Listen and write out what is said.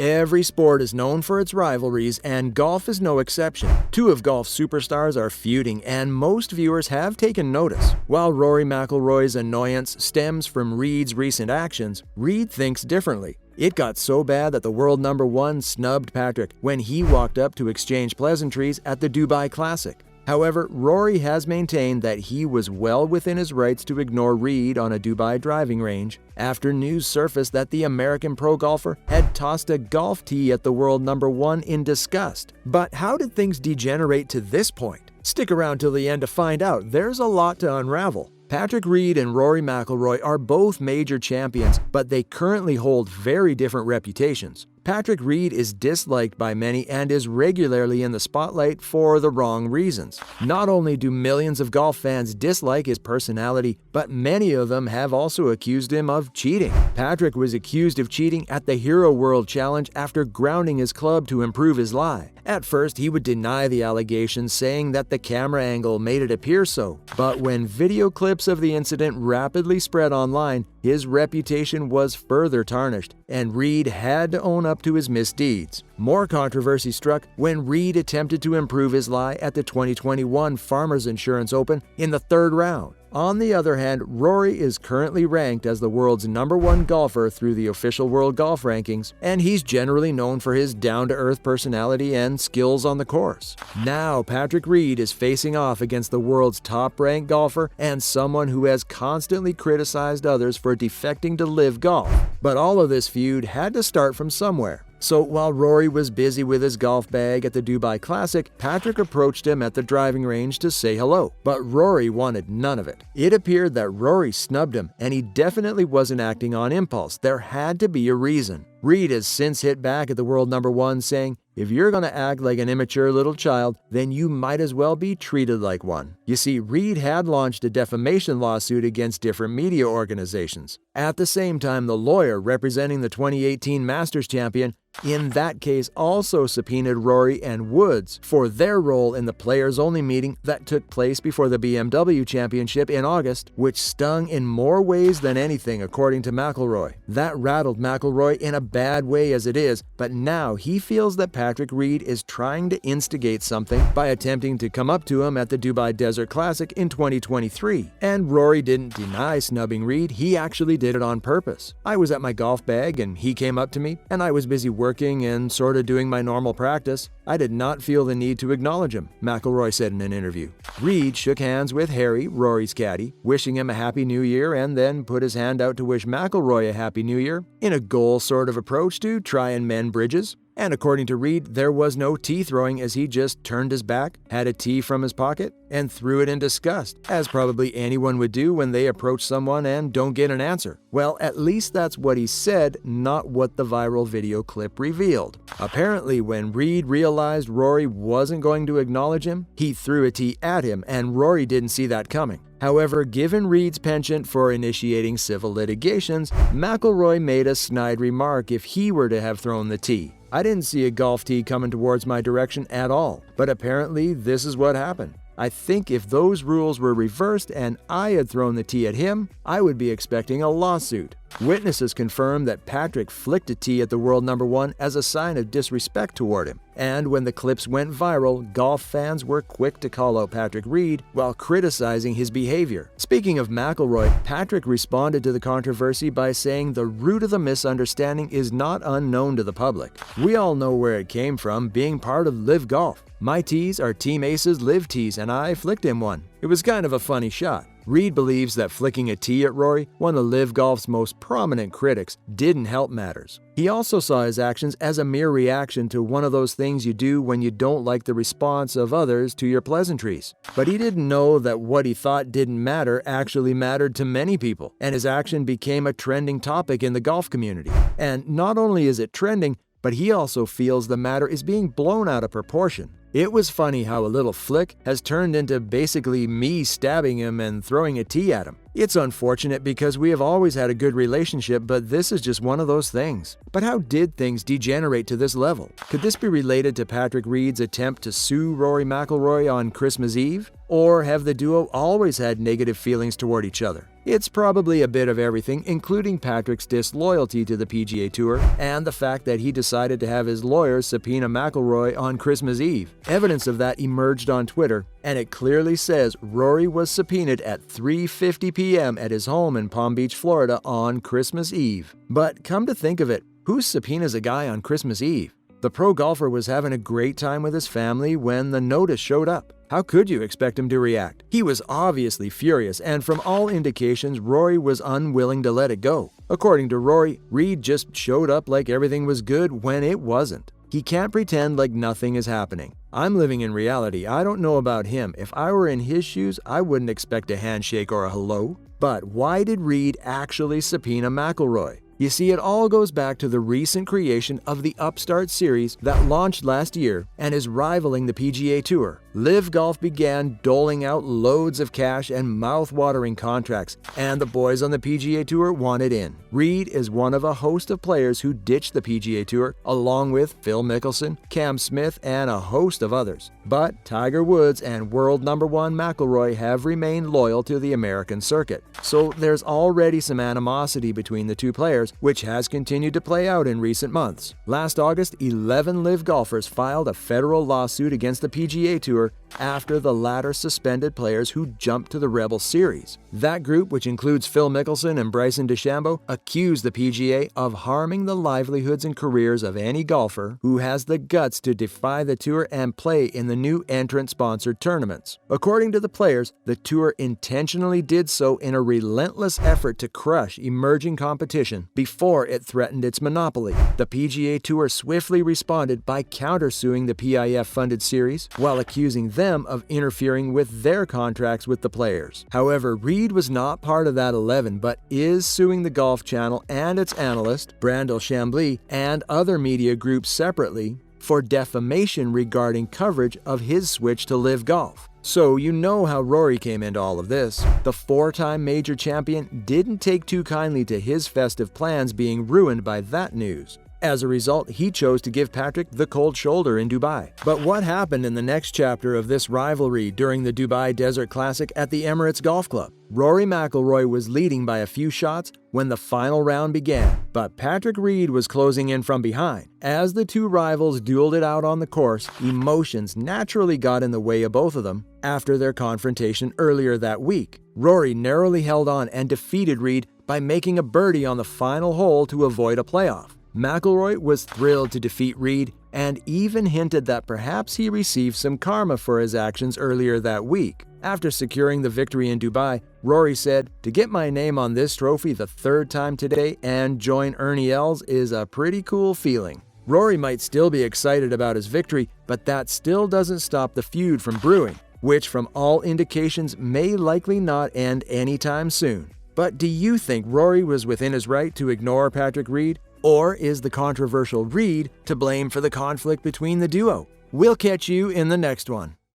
Every sport is known for its rivalries, and golf is no exception. Two of golf's superstars are feuding, and most viewers have taken notice. While Rory McIlroy's annoyance stems from Reed's recent actions, Reed thinks differently. It got so bad that the world number one snubbed Patrick when he walked up to exchange pleasantries at the Dubai Classic. However, Rory has maintained that he was well within his rights to ignore Reed on a Dubai driving range after news surfaced that the American pro golfer had tossed a golf tee at the world number one in disgust. But how did things degenerate to this point? Stick around till the end to find out. There's a lot to unravel. Patrick Reed and Rory McIlroy are both major champions, but they currently hold very different reputations. Patrick Reed is disliked by many and is regularly in the spotlight for the wrong reasons. Not only do millions of golf fans dislike his personality, but many of them have also accused him of cheating. Patrick was accused of cheating at the Hero World Challenge after grounding his club to improve his lie. At first, he would deny the allegations, saying that the camera angle made it appear so. But when video clips of the incident rapidly spread online, his reputation was further tarnished, and Reed had to own up to his misdeeds. More controversy struck when Reed attempted to improve his lie at the 2021 Farmers Insurance Open in the third round. On the other hand, Rory is currently ranked as the world's number one golfer through the official World Golf Rankings, and he's generally known for his down-to-earth personality and skills on the course. Now, Patrick Reed is facing off against the world's top-ranked golfer and someone who has constantly criticized others for defecting to LIV Golf. But all of this feud had to start from somewhere. So while Rory was busy with his golf bag at the Dubai Classic, Patrick approached him at the driving range to say hello, but Rory wanted none of it. It appeared that Rory snubbed him, and he definitely wasn't acting on impulse. There had to be a reason. Reed has since hit back at the world number one, saying, "If you're going to act like an immature little child, then you might as well be treated like one." You see, Reed had launched a defamation lawsuit against different media organizations. At the same time, the lawyer representing the 2018 Masters champion in that case also subpoenaed Rory and Woods for their role in the players-only meeting that took place before the BMW Championship in August, which stung in more ways than anything, according to McIlroy. That rattled McIlroy in a bad way as it is, but now he feels that Patrick Reed is trying to instigate something by attempting to come up to him at the Dubai Desert Classic in 2023. And Rory didn't deny snubbing Reed, he actually did it on purpose. "I was at my golf bag and he came up to me, and I was busy working and sort of doing my normal practice. I did not feel the need to acknowledge him," McIlroy said in an interview. Reed shook hands with Harry, Rory's caddy, wishing him a happy new year, and then put his hand out to wish McIlroy a happy new year, in a goal sort of approach to try and mend bridges. And according to Reed, there was no tee throwing as he just turned his back, had a tee from his pocket, and threw it in disgust, as probably anyone would do when they approach someone and don't get an answer. Well, at least that's what he said, not what the viral video clip revealed. Apparently, when Reed realized Rory wasn't going to acknowledge him, he threw a tee at him, and Rory didn't see that coming. However, given Reed's penchant for initiating civil litigations, McIlroy made a snide remark if he were to have thrown the tee. "I didn't see a golf tee coming towards my direction at all, but apparently this is what happened. I think if those rules were reversed and I had thrown the tee at him, I would be expecting a lawsuit." Witnesses confirmed that Patrick flicked a tee at the world number one as a sign of disrespect toward him. And when the clips went viral, golf fans were quick to call out Patrick Reed while criticizing his behavior. Speaking of McIlroy, Patrick responded to the controversy by saying the root of the misunderstanding is not unknown to the public. "We all know where it came from, being part of LIV Golf. My tees are Team Ace's LIV tees, and I flicked him one. It was kind of a funny shot." Reed believes that flicking a tee at Rory, one of LIV Golf's most prominent critics, didn't help matters. He also saw his actions as a mere reaction to one of those things you do when you don't like the response of others to your pleasantries. But he didn't know that what he thought didn't matter actually mattered to many people, and his action became a trending topic in the golf community. And not only is it trending, but he also feels the matter is being blown out of proportion. It was funny how a little flick has turned into basically me stabbing him and throwing a tee at him. It's unfortunate because we have always had a good relationship, but this is just one of those things. But how did things degenerate to this level? Could this be related to Patrick Reed's attempt to sue Rory McIlroy on Christmas Eve? Or have the duo always had negative feelings toward each other? It's probably a bit of everything, including Patrick's disloyalty to the PGA Tour and the fact that he decided to have his lawyers subpoena McIlroy on Christmas Eve. Evidence of that emerged on Twitter, and it clearly says Rory was subpoenaed at 3:50 p.m. at his home in Palm Beach, Florida on Christmas Eve. But come to think of it, who subpoenas a guy on Christmas Eve? The pro golfer was having a great time with his family when the notice showed up. How could you expect him to react? He was obviously furious, and from all indications, Rory was unwilling to let it go. According to Rory, Reed just showed up like everything was good when it wasn't. He can't pretend like nothing is happening. I'm living in reality. I don't know about him. If I were in his shoes, I wouldn't expect a handshake or a hello. But why did Reed actually subpoena McIlroy? You see, it all goes back to the recent creation of the Upstart Series that launched last year and is rivaling the PGA Tour. LIV Golf began doling out loads of cash and mouth-watering contracts, and the boys on the PGA Tour wanted in. Reed is one of a host of players who ditched the PGA Tour, along with Phil Mickelson, Cam Smith, and a host of others. But Tiger Woods and world number one McIlroy have remained loyal to the American circuit. So there's already some animosity between the two players, which has continued to play out in recent months. Last August, 11 LIV golfers filed a federal lawsuit against the PGA Tour after the latter suspended players who jumped to the Rebel Series. That group, which includes Phil Mickelson and Bryson DeChambeau, accused the PGA of harming the livelihoods and careers of any golfer who has the guts to defy the Tour and play in the new entrant-sponsored tournaments. According to the players, the Tour intentionally did so in a relentless effort to crush emerging competition before it threatened its monopoly. The PGA Tour swiftly responded by countersuing the PIF-funded series while accusing them of interfering with their contracts with the players. However, Reed was not part of that 11 but is suing the Golf Channel and its analyst, Brandel Chambly, and other media groups separately for defamation regarding coverage of his switch to LIV Golf. So you know how Rory came into all of this. The four-time major champion didn't take too kindly to his festive plans being ruined by that news. As a result, he chose to give Patrick the cold shoulder in Dubai. But what happened in the next chapter of this rivalry during the Dubai Desert Classic at the Emirates Golf Club? Rory McIlroy was leading by a few shots when the final round began, but Patrick Reed was closing in from behind. As the two rivals dueled it out on the course, emotions naturally got in the way of both of them after their confrontation earlier that week. Rory narrowly held on and defeated Reed by making a birdie on the final hole to avoid a playoff. McIlroy was thrilled to defeat Reed and even hinted that perhaps he received some karma for his actions earlier that week. After securing the victory in Dubai, Rory said, "To get my name on this trophy the third time today and join Ernie Els is a pretty cool feeling." Rory might still be excited about his victory, but that still doesn't stop the feud from brewing, which from all indications may likely not end anytime soon. But do you think Rory was within his right to ignore Patrick Reed? Or is the controversial Reed to blame for the conflict between the duo? We'll catch you in the next one.